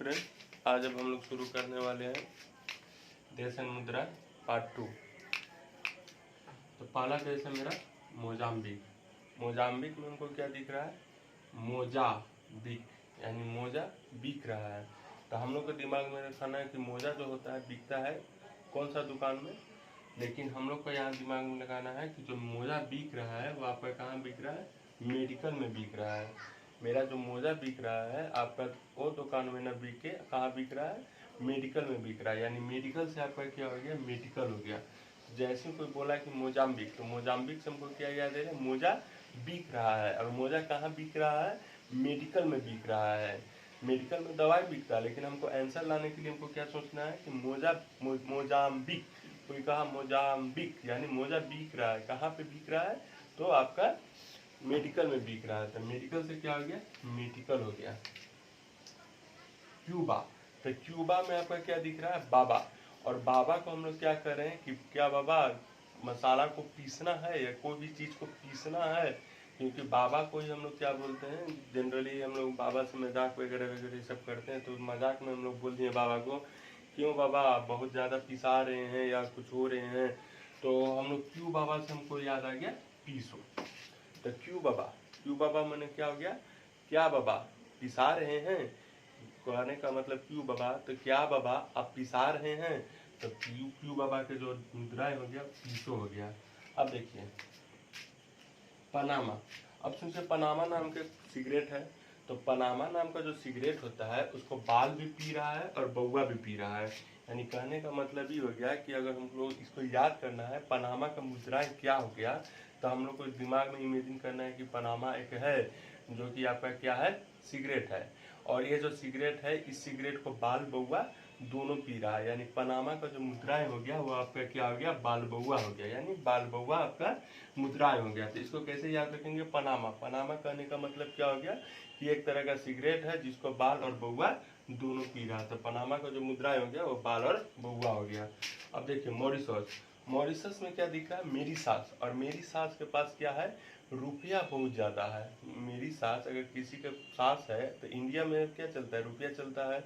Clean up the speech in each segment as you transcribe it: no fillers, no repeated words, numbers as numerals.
Friend, आज अब हम लोग शुरू करने वाले हैं देश एंड मुद्रा पार्ट 2। तो पहला देश है मेरा मोजाम्बिक। मोजाम्बिक में हमको क्या दिख रहा है? मोजा बिक, यानी मोजा बिक रहा है। तो हम लोग के दिमाग में रखना है कि मोजा जो होता है बिकता है कौन सा दुकान में, लेकिन हम लोग को यहाँ दिमाग में लगाना है कि जो मोजा बिक रहा है वो आपका कहाँ बिक रहा है? मेडिकल में बिक रहा है। मेरा जो मोजा बिक रहा है आपका वो दुकान में न बिक के कहाँ बिक रहा है? मेडिकल में बिक रहा है। यानी मेडिकल से आपका क्या हो गया? मेडिकल हो गया। जैसे कोई बोला कि मोजाम्बिक, तो मोजाम्बिक से हमको क्या याद है? मोजा बिक रहा है। और मोजा कहाँ बिक रहा है? मेडिकल में बिक रहा है। मेडिकल में दवाई बिकता है, लेकिन हमको आंसर लाने के लिए हमको क्या सोचना है कि मोजाम्बिक। कोई कहा मोजाम्बिक, यानी मोजा बिक रहा है। कहाँ पे बिक रहा है? तो आपका मेडिकल में बिक रहा है। तो मेडिकल से क्या हो गया? मेडिकल हो गया। क्यूबा, तो क्यूबा में आपका क्या दिख रहा है? बाबा। और बाबा को हम लोग क्या कर रहे हैं कि क्या बाबा मसाला को पीसना है या कोई भी चीज़ को पीसना है, क्योंकि बाबा को ही हम लोग क्या बोलते हैं, जनरली हम लोग बाबा से मजाक वगैरह वगैरह सब करते हैं। तो मजाक में हम लोग बोल दिए बाबा को, क्यों बाबा बहुत ज़्यादा पिसा रहे हैं या कुछ हो रहे हैं। तो हम लोग क्यों बाबा से हमको याद आ गया पीसो। तो क्यों बाबा मैंने क्या हो गया? क्या बाबा पिसा रहे हैं, कहने का मतलब क्यों बाबा, तो क्या बाबा आप पिसा रहे हैं। तो क्यों बाबा के जो मुद्राएं हो गया पीसो हो गया। अब देखिए पनामा। अब सोचिए पनामा नाम के सिगरेट है, तो पनामा नाम का जो सिगरेट होता है उसको बाल भी पी रहा है और बउआ भी पी रहा है। यानी कहने का मतलब ये हो गया कि अगर हम लोग इसको याद करना है पनामा का मुद्राएं क्या हो गया, तो हम लोग को दिमाग में इमेजिन करना है कि पनामा एक है जो कि आपका क्या है? सिगरेट है। और ये जो सिगरेट है इस सिगरेट को बाल बउआ दोनों पी रहा है। यानी पनामा का जो मुद्राएं हो गया वो आपका क्या हो गया? बाल बउआ हो गया। यानी बाल बउआ आपका मुद्राएं हो गया। तो इसको कैसे याद रखेंगे? पनामा। पनामा कहने का मतलब क्या हो गया कि एक तरह का सिगरेट है जिसको बाल और बउआ दोनों पी रहा है। तो पनामा का जो मुद्राएं हो गया वो बाल और बउआ हो गया। अब देखिए मॉरिशस। मॉरिशस में क्या दिख रहा है? मेरी सास। और मेरी सास के पास क्या है? रुपया बहुत ज़्यादा है। मेरी सास, अगर किसी के सास है तो इंडिया में क्या चलता है? रुपया चलता है।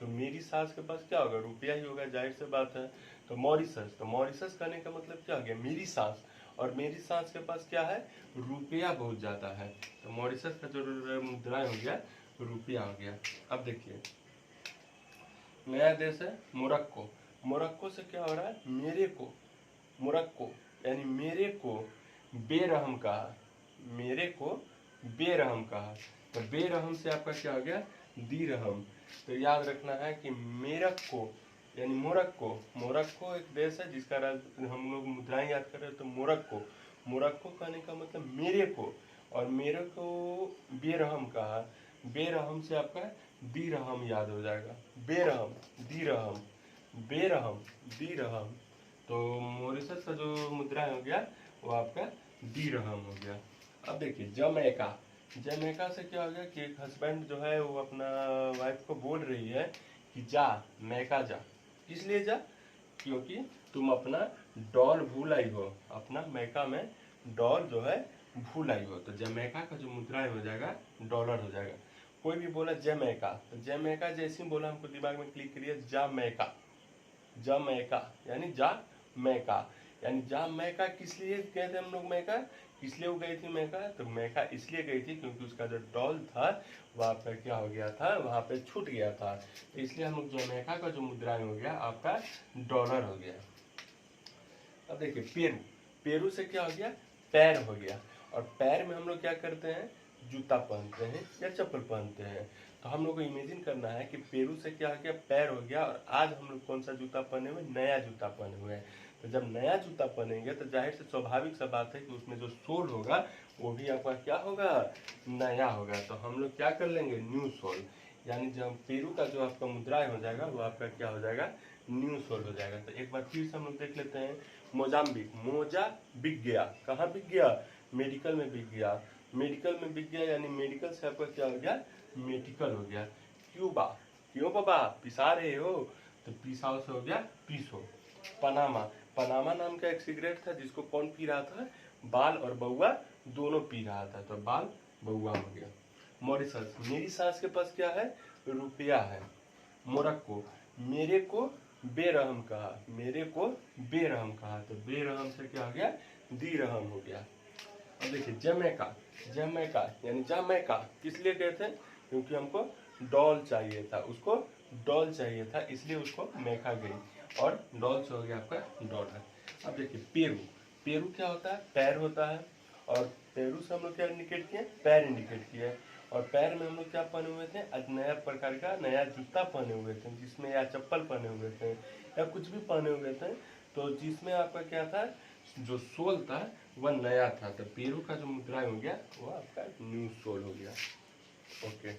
तो मेरी सास के पास क्या होगा? रुपया ही होगा, जाहिर से बात है। तो मॉरिशस, तो मॉरिशस कहने का मतलब क्या हो गया? मेरी सास। और मेरी सास के पास क्या है? रुपया बहुत ज़्यादा है। तो मॉरिशस का जो मुद्रा हो गया रुपया हो गया। अब देखिए नया देश है मोरक्को। मोरक्को से क्या हो रहा है? मेरे को, मोरक्को यानी मेरे को बेरहम कहा। मेरे को बेरहम कहा। तो बेरहम से आपका क्या हो गया? दीरहम। तो याद रखना है कि मेरक्को यानी मोरक्को। मोरक्को एक देश है जिसका हम लोग मुद्राएं याद कर रहे हैं। तो मोरक्को, मोरक्को कहने का मतलब मेरे को, और मेरे को बेरहम कहा। बेरहम से आपका दीरहम याद हो जाएगा। बेरहम दीरहम, बेरहम दीरहम। तो मॉरिशस का जो मुद्रा हो गया वो आपका दीरहम हो गया। अब देखिए जमैका। जमैका से क्या हो गया कि एक हस्बैंड जो है वो अपना वाइफ को बोल रही है कि जा मैका जा। किस लिए जा? क्योंकि तुम अपना डॉल भूल आई हो। अपना मैका में डॉल जो है भूल आई हो। तो जमैका का जो मुद्रा हो जाएगा डॉलर हो जाएगा। कोई भी बोला जमैका, तो जमैका जैसे ही बोला हमको दिमाग में क्लिक करिए जमैका। जमैका यानी जा मैका, यानी जा मैका किस लिए गए थे हम लोग मैका? किस लिए वो गई थी मैका? तो मैका इसलिए गई थी क्योंकि उसका जो डॉल था वो आपका क्या हो गया था? वहाँ पे छूट गया था। तो इसलिए हम लोग जमैका का जो मुद्राएं हो गया आपका डॉलर हो गया। अब देखिए पेरू। पेरू से क्या हो गया? पैर हो गया। और पैर में हम लोग क्या करते हैं? जूता पहनते हैं या चप्पल पहनते हैं। तो हम लोग को इमेजिन करना है कि पेरू से क्या हो गया? पैर हो गया। और आज हम लोग कौन सा जूता पहने हुए? नया जूता पहने हुए हैं। तो जब नया जूता पहनेंगे तो जाहिर से स्वाभाविक सा बात है कि उसमें जो सोल होगा वो भी आपका क्या होगा? नया होगा। तो हम लोग क्या कर लेंगे? New soul. यानी जब पेरू का जो आपका मुद्रा हो जाएगा वो आपका क्या हो जाएगा? न्यू सोल हो जाएगा। तो एक बार फिर से हम लोग देख लेते हैं मोजाम्बिक। मोजा बिक गया। कहाँ बिक गया? मेडिकल में बिक गया। मेडिकल में बिक गया यानी मेडिकल से आपका क्या हो गया? मेडिकल हो गया। क्यूबा, क्यों बाबा पिसा रहे हो? तो पिसाओ से हो गया पीसो। पनामा, पनामा नाम का एक सिगरेट था जिसको कौन पी रहा था? बाल और बउआ दोनों पी रहा था। तो बाल बउआ हो गया। मॉरिशस, मेरी सास के पास क्या है? रुपया है। मोरक्को, मेरे को बेरहम कहा, मेरे को बेरहम कहा, तो बेरहम से क्या हो गया, दी रहम हो गया। अब देखिए जमैका, जमैका यानी जमैका किस लिए कहते हैं, क्योंकि हमको डॉल चाहिए था, उसको डॉल चाहिए था, इसलिए उसको मैका गई, और डॉल से हो गया आपका डॉलर। अब देखिए पेरू, पेरू क्या होता है, पैर होता है, और पेरू से हम लोग क्या इंडिकेट किए, पैर इंडिकेट किए, और पैर में हम लोग क्या पहने हुए थे, आज नया प्रकार का नया जूता पहने हुए थे, जिसमें या चप्पल पहने हुए थे या कुछ भी पहने हुए थे, तो जिसमें आपका क्या था, जो सोल था वह नया था, तो पेरू का जो मुद्रा हो गया वो आपका न्यू सोल हो गया। ओके।